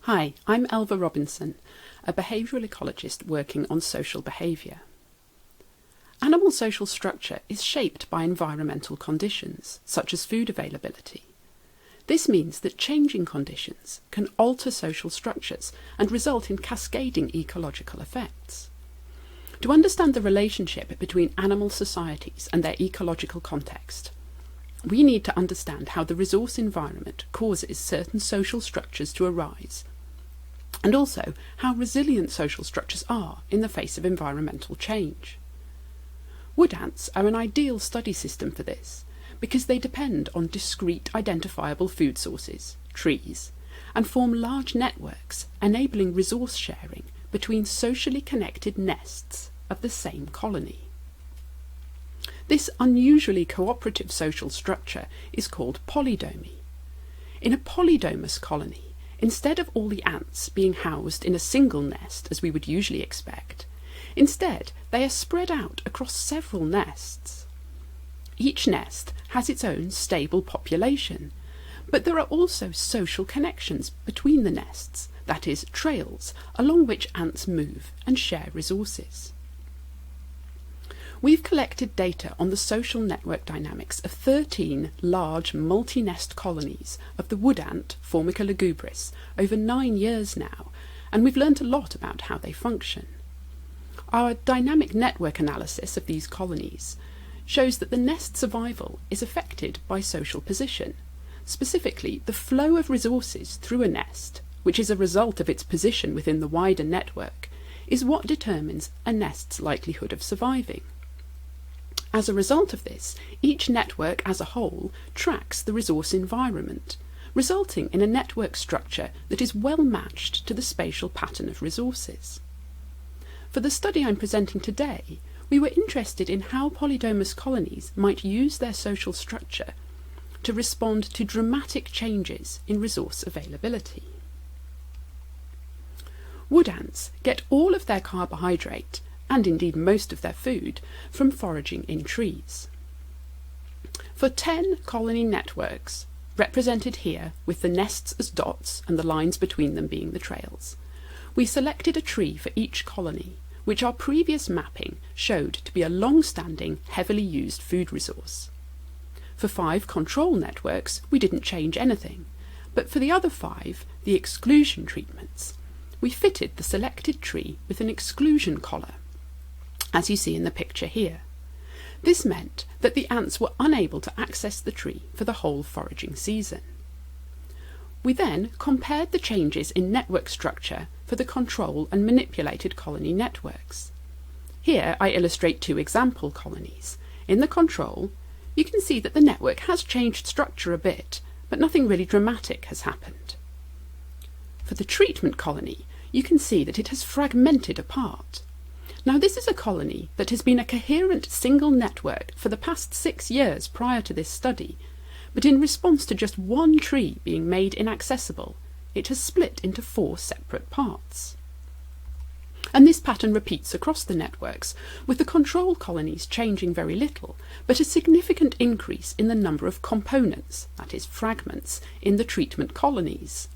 Hi, I'm Elva Robinson, a behavioural ecologist working on social behaviour. Animal social structure is shaped by environmental conditions, such as food availability. This means that changing conditions can alter social structures and result in cascading ecological effects. To understand the relationship between animal societies and their ecological context, we need to understand how the resource environment causes certain social structures to arise, and also how resilient social structures are in the face of environmental change. Wood ants are an ideal study system for this, because they depend on discrete identifiable food sources, trees, and form large networks enabling resource sharing between socially connected nests of the same colony. This unusually cooperative social structure is called polydomy. In a polydomous colony, instead of all the ants being housed in a single nest as we would usually expect, instead they are spread out across several nests. Each nest has its own stable population, but there are also social connections between the nests, that is, trails along which ants move and share resources. We've collected data on the social network dynamics of 13 large multi-nest colonies of the wood ant, Formica lugubris, over 9 years now, and we've learnt a lot about how they function. Our dynamic network analysis of these colonies shows that the nest survival is affected by social position, specifically the flow of resources through a nest, which is a result of its position within the wider network, is what determines a nest's likelihood of surviving. As a result of this, each network as a whole tracks the resource environment, resulting in a network structure that is well matched to the spatial pattern of resources. For the study I'm presenting today, we were interested in how polydomous colonies might use their social structure to respond to dramatic changes in resource availability. Wood ants get all of their carbohydrate, and indeed most of their food, from foraging in trees. For 10 colony networks, represented here with the nests as dots and the lines between them being the trails, we selected a tree for each colony, which our previous mapping showed to be a long-standing, heavily used food resource. For 5 control networks, we didn't change anything, but for the other 5, the exclusion treatments, we fitted the selected tree with an exclusion collar, as you see in the picture here. This meant that the ants were unable to access the tree for the whole foraging season. We then compared the changes in network structure for the control and manipulated colony networks. Here I illustrate 2 example colonies. In the control, you can see that the network has changed structure a bit, but nothing really dramatic has happened. For the treatment colony, you can see that it has fragmented apart. Now this is a colony that has been a coherent single network for the past 6 years prior to this study, but in response to just one tree being made inaccessible, it has split into 4 separate parts. And this pattern repeats across the networks, with the control colonies changing very little, but a significant increase in the number of components, that is fragments, in the treatment colonies.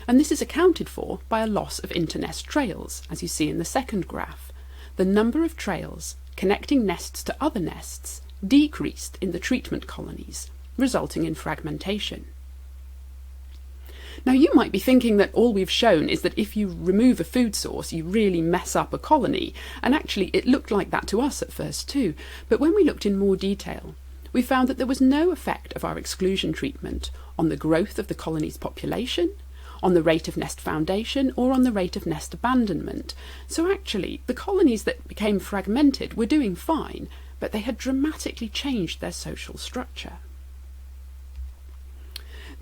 And this is accounted for by a loss of internest trails, as you see in the second graph. The number of trails connecting nests to other nests decreased in the treatment colonies, resulting in fragmentation. Now you might be thinking that all we've shown is that if you remove a food source you really mess up a colony, and actually it looked like that to us at first too, but when we looked in more detail we found that there was no effect of our exclusion treatment on the growth of the colony's population, on the rate of nest foundation, or on the rate of nest abandonment. So actually the colonies that became fragmented were doing fine, but they had dramatically changed their social structure.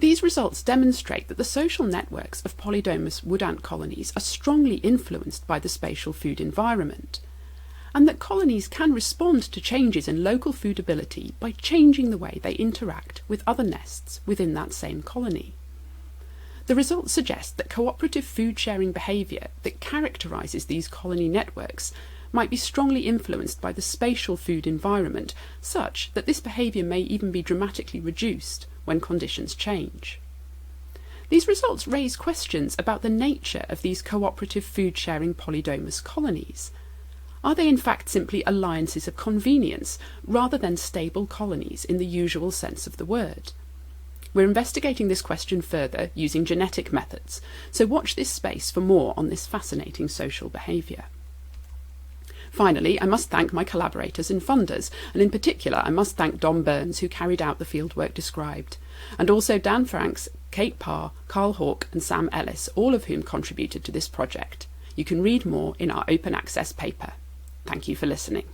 These results demonstrate that the social networks of polydomous wood ant colonies are strongly influenced by the spatial food environment, and that colonies can respond to changes in local foodability by changing the way they interact with other nests within that same colony. The results suggest that cooperative food-sharing behaviour that characterises these colony networks might be strongly influenced by the spatial food environment, such that this behaviour may even be dramatically reduced when conditions change. These results raise questions about the nature of these cooperative food-sharing polydomous colonies. Are they in fact simply alliances of convenience rather than stable colonies in the usual sense of the word? We're investigating this question further using genetic methods, so watch this space for more on this fascinating social behaviour. Finally, I must thank my collaborators and funders, and in particular I must thank Dom Burns, who carried out the fieldwork described, and also Dan Franks, Kate Parr, Carl Hawke and Sam Ellis, all of whom contributed to this project. You can read more in our open access paper. Thank you for listening.